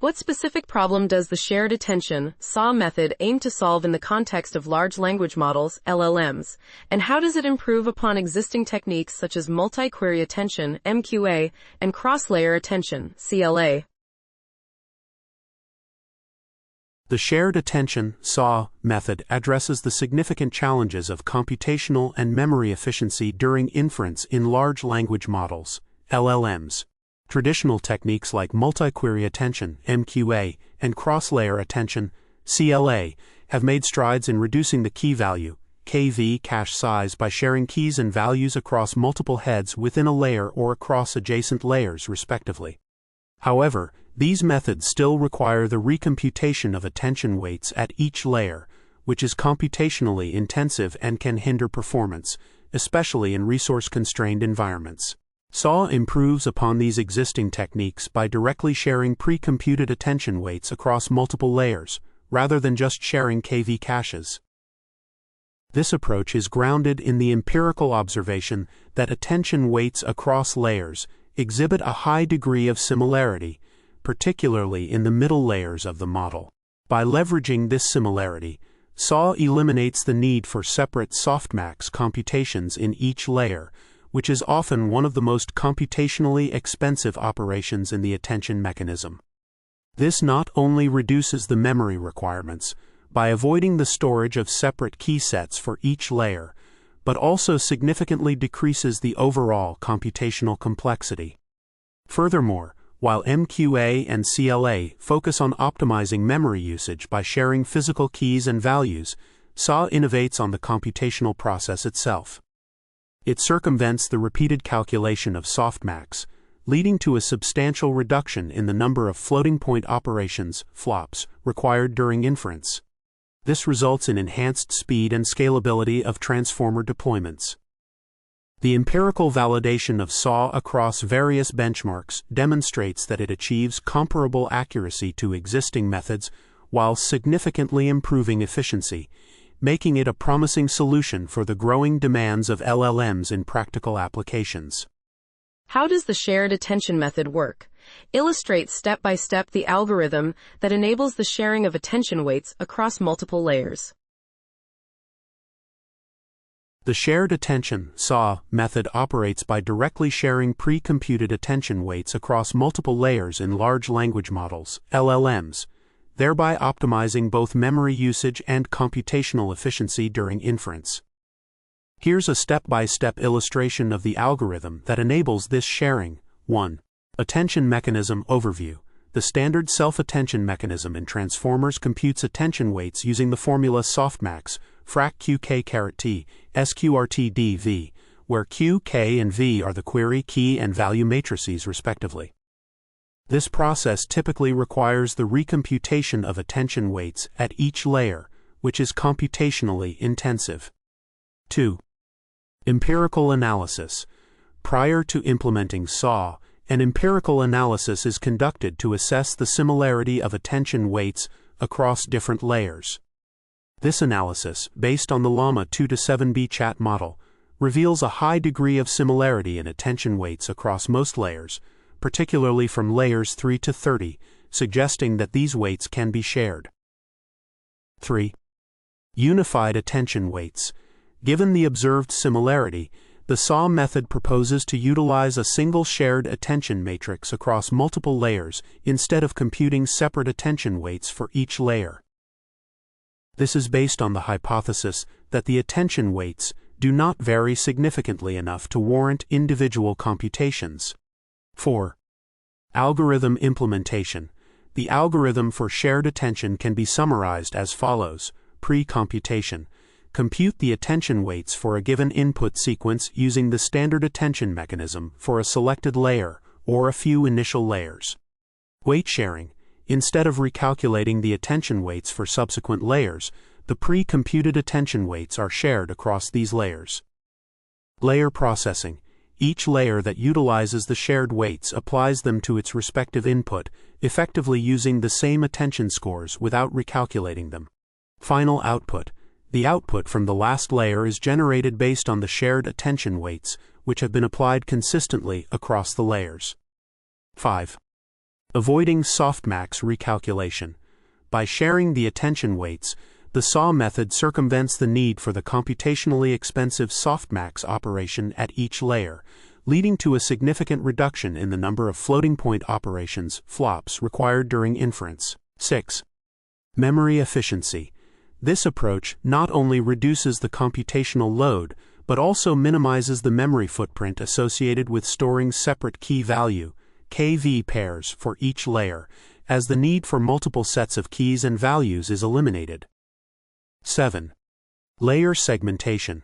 What specific problem does the shared attention SAW method aim to solve in the context of large language models, LLMs, and how does it improve upon existing techniques such as multi-query attention, MQA, and cross-layer attention, CLA? The shared attention SAW method addresses the significant challenges of computational and memory efficiency during inference in large language models, LLMs. Traditional techniques like multi-query attention, MQA, and cross-layer attention, CLA, have made strides in reducing the key value, KV, cache size by sharing keys and values across multiple heads within a layer or across adjacent layers, respectively. However, these methods still require the recomputation of attention weights at each layer, which is computationally intensive and can hinder performance, especially in resource-constrained environments. SAW improves upon these existing techniques by directly sharing pre-computed attention weights across multiple layers, rather than just sharing KV caches. This approach is grounded in the empirical observation that attention weights across layers exhibit a high degree of similarity, particularly in the middle layers of the model. By leveraging this similarity, SAW eliminates the need for separate softmax computations in each layer, which is often one of the most computationally expensive operations in the attention mechanism. This not only reduces the memory requirements by avoiding the storage of separate key sets for each layer, but also significantly decreases the overall computational complexity. Furthermore, while MQA and CLA focus on optimizing memory usage by sharing physical keys and values, SAW innovates on the computational process itself. It circumvents the repeated calculation of softmax, leading to a substantial reduction in the number of floating-point operations, flops, required during inference. This results in enhanced speed and scalability of transformer deployments. The empirical validation of SAW across various benchmarks demonstrates that it achieves comparable accuracy to existing methods while significantly improving efficiency, making it a promising solution for the growing demands of LLMs in practical applications. How does the shared attention method work? Illustrate step by step the algorithm that enables the sharing of attention weights across multiple layers. The shared attention SAW method operates by directly sharing pre-computed attention weights across multiple layers in large language models, LLMs, thereby optimizing both memory usage and computational efficiency during inference. Here's a step-by-step illustration of the algorithm that enables this sharing. 1. Attention mechanism overview. The standard self-attention mechanism in transformers computes attention weights using the formula softmax, frac qk(t), sqrt dv, where q, k, and v are the query, key, and value matrices respectively. This process typically requires the recomputation of attention weights at each layer, which is computationally intensive. 2. Empirical analysis. Prior to implementing SAW, an empirical analysis is conducted to assess the similarity of attention weights across different layers. This analysis, based on the Llama 2-7B chat model, reveals a high degree of similarity in attention weights across most layers, particularly from layers 3 to 30, suggesting that these weights can be shared. 3. Unified attention weights. Given the observed similarity, the SAW method proposes to utilize a single shared attention matrix across multiple layers instead of computing separate attention weights for each layer. This is based on the hypothesis that the attention weights do not vary significantly enough to warrant individual computations. 4. Algorithm implementation. The algorithm for shared attention can be summarized as follows. Pre-computation. Compute the attention weights for a given input sequence using the standard attention mechanism for a selected layer or a few initial layers. Weight sharing. Instead of recalculating the attention weights for subsequent layers, the pre-computed attention weights are shared across these layers. Layer processing. Each layer that utilizes the shared weights applies them to its respective input, effectively using the same attention scores without recalculating them. Final output. The output from the last layer is generated based on the shared attention weights, which have been applied consistently across the layers. 5. Avoiding softmax recalculation. By sharing the attention weights, the SAW method circumvents the need for the computationally expensive softmax operation at each layer, leading to a significant reduction in the number of floating-point operations, flops, required during inference. 6. Memory efficiency. This approach not only reduces the computational load, but also minimizes the memory footprint associated with storing separate key value, KV pairs, for each layer, as the need for multiple sets of keys and values is eliminated. 7. Layer segmentation.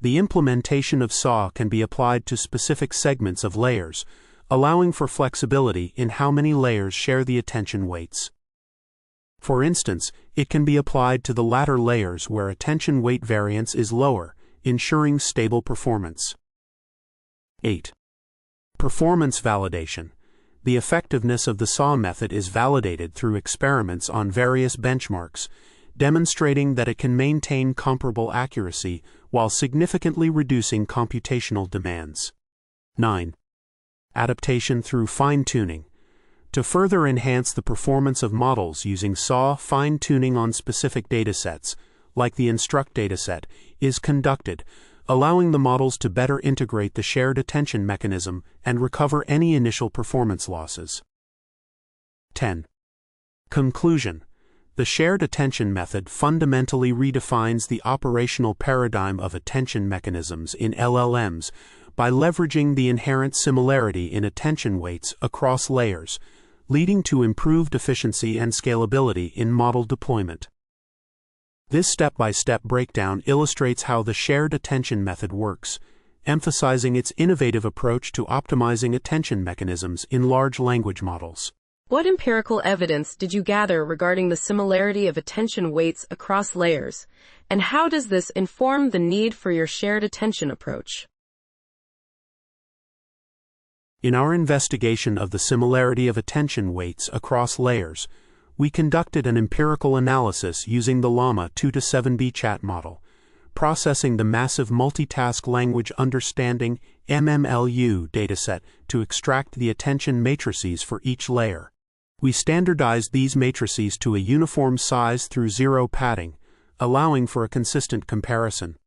The implementation of SAW can be applied to specific segments of layers, allowing for flexibility in how many layers share the attention weights. For instance, it can be applied to the latter layers where attention weight variance is lower, ensuring stable performance. 8. Performance validation. The effectiveness of the SAW method is validated through experiments on various benchmarks, demonstrating that it can maintain comparable accuracy while significantly reducing computational demands. 9. Adaptation through fine-tuning. To further enhance the performance of models using SAW, fine-tuning on specific datasets, like the instruct dataset, is conducted, allowing the models to better integrate the shared attention mechanism and recover any initial performance losses. 10. Conclusion. The shared attention method fundamentally redefines the operational paradigm of attention mechanisms in LLMs by leveraging the inherent similarity in attention weights across layers, leading to improved efficiency and scalability in model deployment. This step-by-step breakdown illustrates how the shared attention method works, emphasizing its innovative approach to optimizing attention mechanisms in large language models. What empirical evidence did you gather regarding the similarity of attention weights across layers, and how does this inform the need for your shared attention approach? In our investigation of the similarity of attention weights across layers, we conducted an empirical analysis using the Llama 2-7B chat model, processing the massive multitask language understanding MMLU dataset to extract the attention matrices for each layer. We standardized these matrices to a uniform size through zero padding, allowing for a consistent comparison.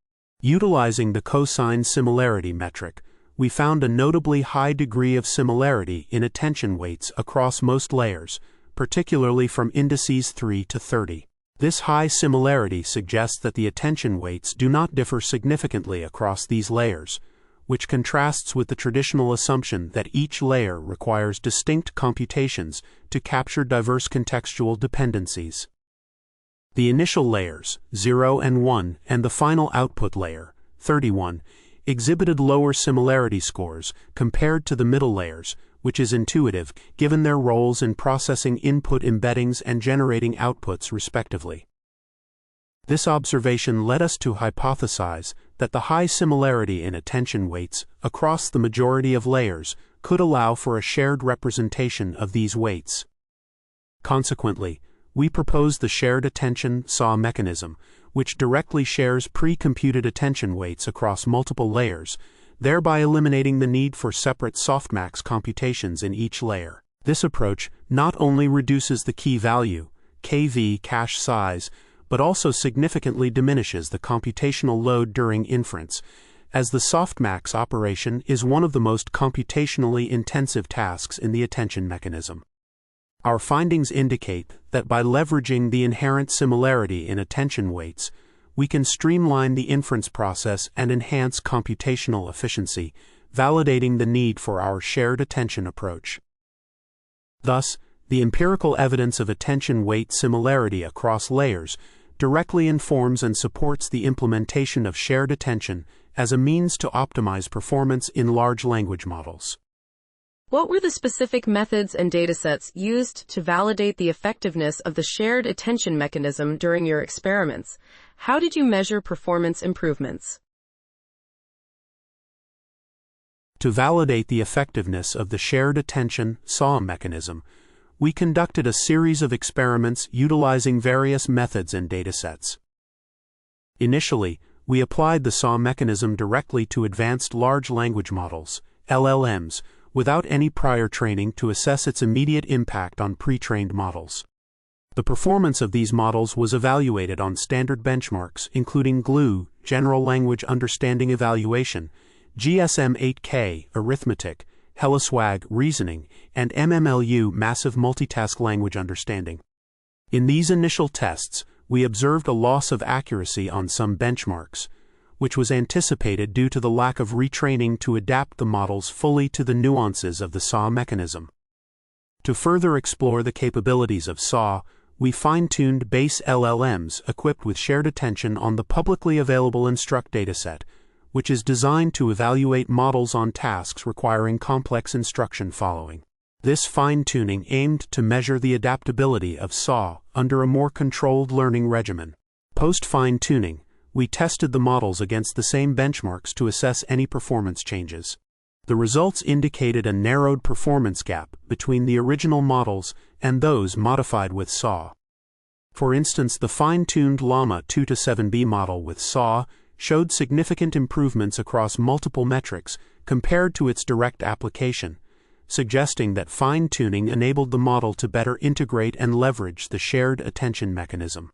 Utilizing the cosine similarity metric, we found a notably high degree of similarity in attention weights across most layers, particularly from indices 3 to 30. This high similarity suggests that the attention weights do not differ significantly across these layers, which contrasts with the traditional assumption that each layer requires distinct computations to capture diverse contextual dependencies. The initial layers, 0 and 1, and the final output layer, 31, exhibited lower similarity scores compared to the middle layers, which is intuitive given their roles in processing input embeddings and generating outputs respectively. This observation led us to hypothesize that the high similarity in attention weights across the majority of layers could allow for a shared representation of these weights. Consequently, we proposed the shared attention SAW mechanism, which directly shares pre-computed attention weights across multiple layers, thereby eliminating the need for separate softmax computations in each layer. This approach not only reduces the key value, KV cache size, but also significantly diminishes the computational load during inference, as the softmax operation is one of the most computationally intensive tasks in the attention mechanism. Our findings indicate that by leveraging the inherent similarity in attention weights, we can streamline the inference process and enhance computational efficiency, validating the need for our shared attention approach. Thus, the empirical evidence of attention weight similarity across layers directly informs and supports the implementation of shared attention as a means to optimize performance in large language models. What were the specific methods and datasets used to validate the effectiveness of the shared attention mechanism during your experiments? How did you measure performance improvements? To validate the effectiveness of the shared attention SAW mechanism, we conducted a series of experiments utilizing various methods and datasets. Initially, we applied the SAW mechanism directly to advanced large language models, LLMs, without any prior training to assess its immediate impact on pre-trained models. The performance of these models was evaluated on standard benchmarks including GLUE, General Language Understanding Evaluation, GSM-8K, Arithmetic, HelloSwag, Reasoning, and MMLU, Massive Multitask Language Understanding. In these initial tests, we observed a loss of accuracy on some benchmarks, which was anticipated due to the lack of retraining to adapt the models fully to the nuances of the SAW mechanism. To further explore the capabilities of SAW, we fine-tuned base LLMs equipped with shared attention on the publicly available Instruct dataset, which is designed to evaluate models on tasks requiring complex instruction following. This fine-tuning aimed to measure the adaptability of SAW under a more controlled learning regimen. Post-fine-tuning, we tested the models against the same benchmarks to assess any performance changes. The results indicated a narrowed performance gap between the original models and those modified with SAW. For instance, the fine-tuned Llama 2-7B model with SAW showed significant improvements across multiple metrics compared to its direct application, suggesting that fine-tuning enabled the model to better integrate and leverage the shared attention mechanism.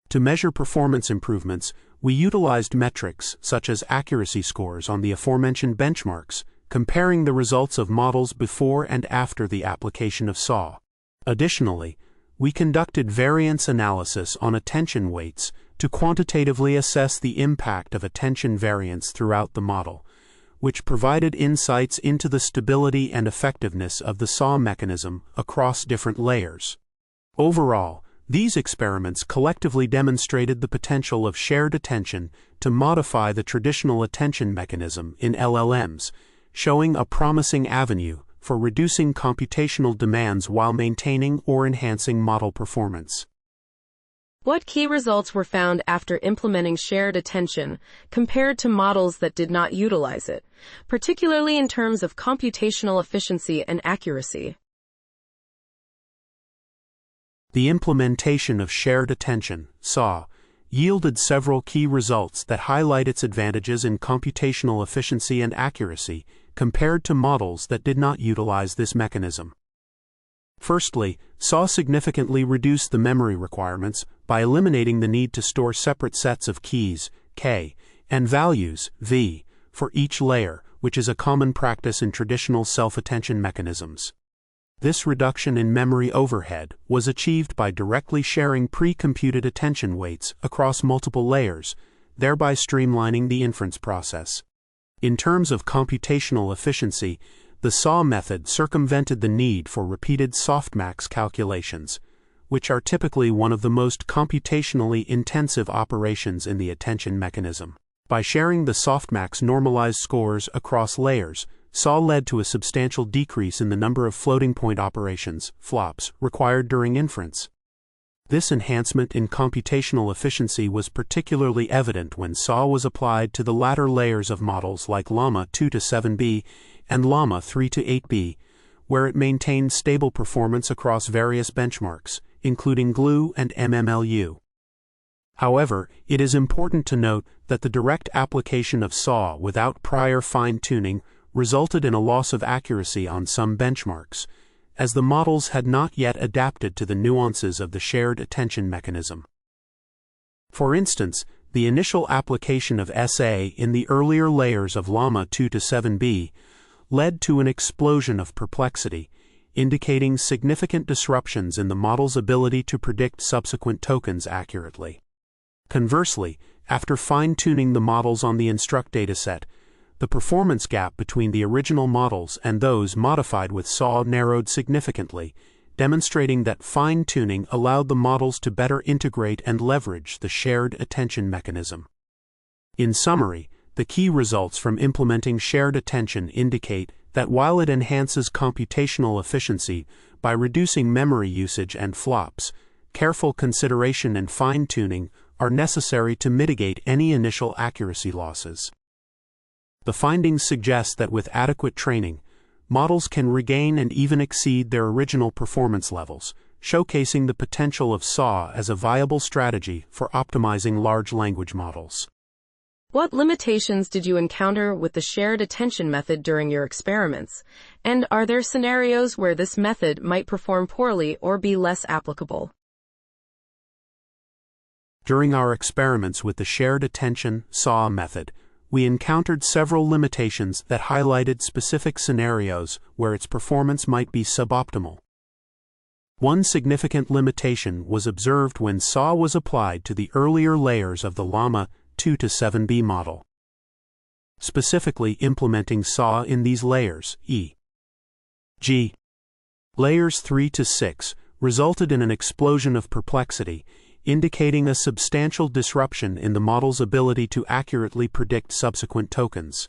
To measure performance improvements, we utilized metrics such as accuracy scores on the aforementioned benchmarks, comparing the results of models before and after the application of SAW. Additionally, we conducted variance analysis on attention weights to quantitatively assess the impact of attention variance throughout the model, which provided insights into the stability and effectiveness of the SAW mechanism across different layers. Overall, these experiments collectively demonstrated the potential of shared attention to modify the traditional attention mechanism in LLMs, showing a promising avenue for reducing computational demands while maintaining or enhancing model performance. What key results were found after implementing shared attention compared to models that did not utilize it, particularly in terms of computational efficiency and accuracy? The implementation of shared attention, SAW, yielded several key results that highlight its advantages in computational efficiency and accuracy compared to models that did not utilize this mechanism. Firstly, SAW significantly reduced the memory requirements by eliminating the need to store separate sets of keys, K, and values, V, for each layer, which is a common practice in traditional self-attention mechanisms. This reduction in memory overhead was achieved by directly sharing pre-computed attention weights across multiple layers, thereby streamlining the inference process. In terms of computational efficiency, the SAW method circumvented the need for repeated softmax calculations, which are typically one of the most computationally intensive operations in the attention mechanism. By sharing the softmax normalized scores across layers, SAW led to a substantial decrease in the number of floating-point operations, flops, required during inference. This enhancement in computational efficiency was particularly evident when SAW was applied to the latter layers of models like Llama 2-7B and Llama 3-8B, where it maintained stable performance across various benchmarks, including GLUE and MMLU. However, it is important to note that the direct application of SAW without prior fine-tuning resulted in a loss of accuracy on some benchmarks, as the models had not yet adapted to the nuances of the shared attention mechanism. For instance, the initial application of SA in the earlier layers of Llama 2-7B led to an explosion of perplexity, indicating significant disruptions in the model's ability to predict subsequent tokens accurately. Conversely, after fine-tuning the models on the Instruct dataset, the performance gap between the original models and those modified with SAW narrowed significantly, demonstrating that fine-tuning allowed the models to better integrate and leverage the shared attention mechanism. In summary, the key results from implementing shared attention indicate that while it enhances computational efficiency by reducing memory usage and flops, careful consideration and fine-tuning are necessary to mitigate any initial accuracy losses. The findings suggest that with adequate training, models can regain and even exceed their original performance levels, showcasing the potential of SAW as a viable strategy for optimizing large language models. What limitations did you encounter with the shared attention method during your experiments? And are there scenarios where this method might perform poorly or be less applicable? During our experiments with the shared attention SAW method, we encountered several limitations that highlighted specific scenarios where its performance might be suboptimal. One significant limitation was observed when SAW was applied to the earlier layers of the Llama 2 to 7B model. Specifically implementing SAW in these layers, e.g. layers 3 to 6, resulted in an explosion of perplexity, indicating a substantial disruption in the model's ability to accurately predict subsequent tokens.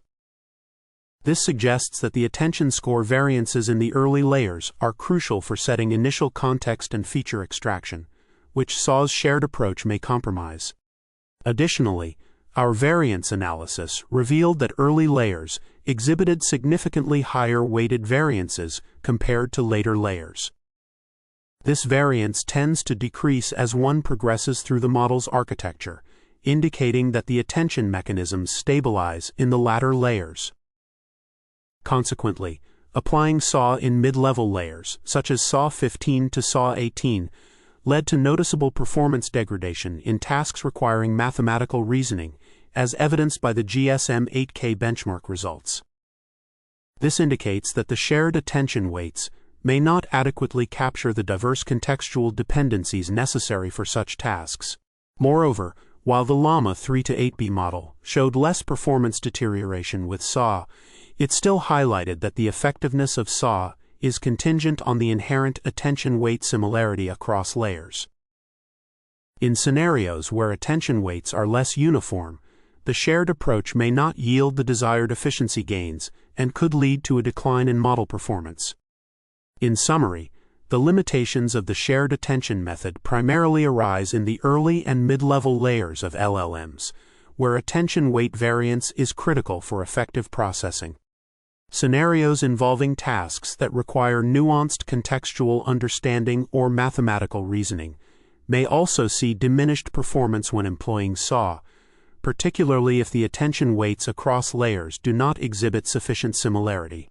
This suggests that the attention score variances in the early layers are crucial for setting initial context and feature extraction, which SAW's shared approach may compromise. Additionally, our variance analysis revealed that early layers exhibited significantly higher weighted variances compared to later layers. This variance tends to decrease as one progresses through the model's architecture, indicating that the attention mechanisms stabilize in the latter layers. Consequently, applying SAW in mid-level layers, such as SAW 15 to SAW 18, led to noticeable performance degradation in tasks requiring mathematical reasoning, as evidenced by the GSM-8K benchmark results. This indicates that the shared attention weights may not adequately capture the diverse contextual dependencies necessary for such tasks. Moreover, while the Llama 3 to 8B model showed less performance deterioration with SAW, it still highlighted that the effectiveness of SAW is contingent on the inherent attention weight similarity across layers. In scenarios where attention weights are less uniform, the shared approach may not yield the desired efficiency gains and could lead to a decline in model performance. In summary, the limitations of the shared attention method primarily arise in the early and mid-level layers of LLMs, where attention weight variance is critical for effective processing. Scenarios involving tasks that require nuanced contextual understanding or mathematical reasoning may also see diminished performance when employing SAW, particularly if the attention weights across layers do not exhibit sufficient similarity.